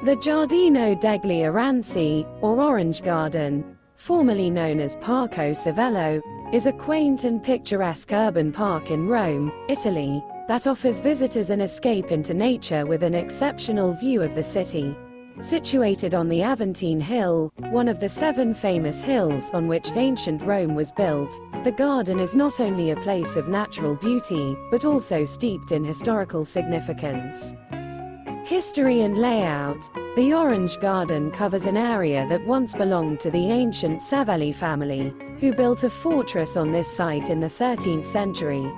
The Giardino degli Aranci, or Orange Garden, formerly known as Parco Savello, is a quaint and picturesque urban park in Rome, Italy, that offers visitors an escape into nature with an exceptional view of the city. Situated on the Aventine Hill, one of the 7 famous hills on which ancient Rome was built, the garden is not only a place of natural beauty, but also steeped in historical significance. History and layout. The Orange Garden covers an area that once belonged to the ancient Savelli family, who built a fortress on this site in the 13th century.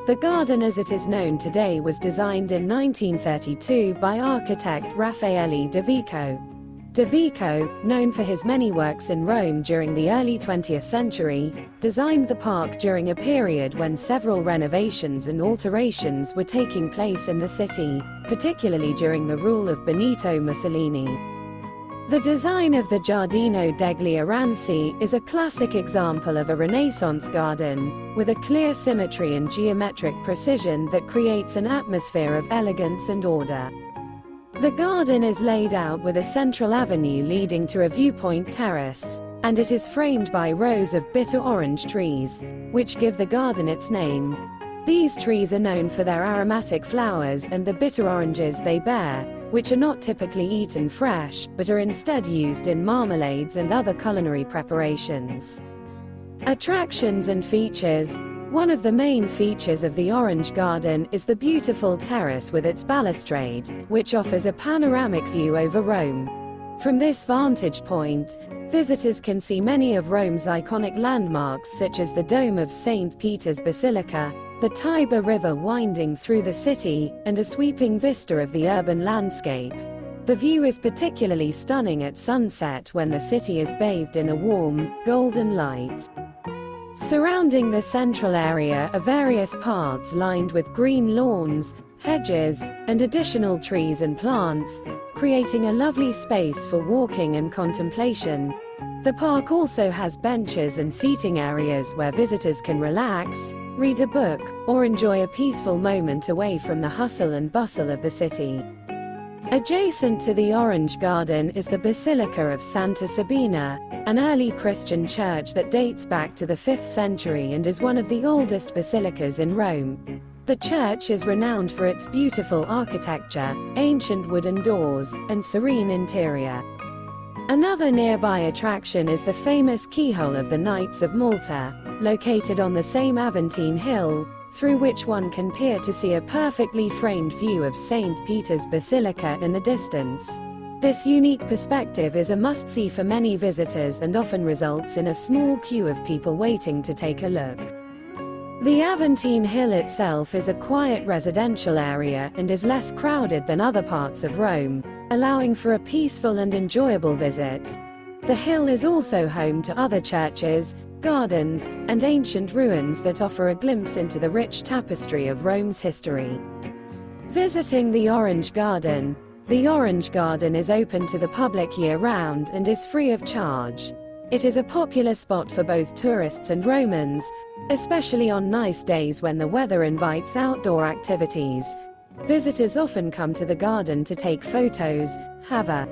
The garden as it is known today was designed in 1932 by architect Raffaele De Vico. De Vico, known for his many works in Rome during the early 20th century, designed the park during a period when several renovations and alterations were taking place in the city, particularly during the rule of Benito Mussolini. The design of the Giardino degli Aranci is a classic example of a Renaissance garden, with a clear symmetry and geometric precision that creates an atmosphere of elegance and order. The garden is laid out with a central avenue leading to a viewpoint terrace, and it is framed by rows of bitter orange trees, which give the garden its name. These trees are known for their aromatic flowers and the bitter oranges they bear, which are not typically eaten fresh, but are instead used in marmalades and other culinary preparations. Attractions and features. One of the main features of the Orange Garden is the beautiful terrace with its balustrade, which offers a panoramic view over Rome. From this vantage point, visitors can see many of Rome's iconic landmarks such as the Dome of St. Peter's Basilica, the Tiber River winding through the city, and a sweeping vista of the urban landscape. The view is particularly stunning at sunset when the city is bathed in a warm, golden light. Surrounding the central area are various paths lined with green lawns, hedges, and additional trees and plants, creating a lovely space for walking and contemplation. The park also has benches and seating areas where visitors can relax, read a book, or enjoy a peaceful moment away from the hustle and bustle of the city. Adjacent to the Orange Garden is the Basilica of Santa Sabina, an early Christian church that dates back to the 5th century and is one of the oldest basilicas in Rome. The church is renowned for its beautiful architecture, ancient wooden doors, and serene interior. Another nearby attraction is the famous Keyhole of the Knights of Malta, located on the same Aventine Hill, through which one can peer to see a perfectly framed view of St. Peter's Basilica in the distance. This unique perspective is a must-see for many visitors and often results in a small queue of people waiting to take a look. The Aventine Hill itself is a quiet residential area and is less crowded than other parts of Rome, allowing for a peaceful and enjoyable visit. The hill is also home to other churches, gardens, and ancient ruins that offer a glimpse into the rich tapestry of Rome's history. Visiting the Orange Garden. The Orange Garden is open to the public year-round and is free of charge. It is a popular spot for both tourists and Romans, especially on nice days when the weather invites outdoor activities. Visitors often come to the garden to take photos, have a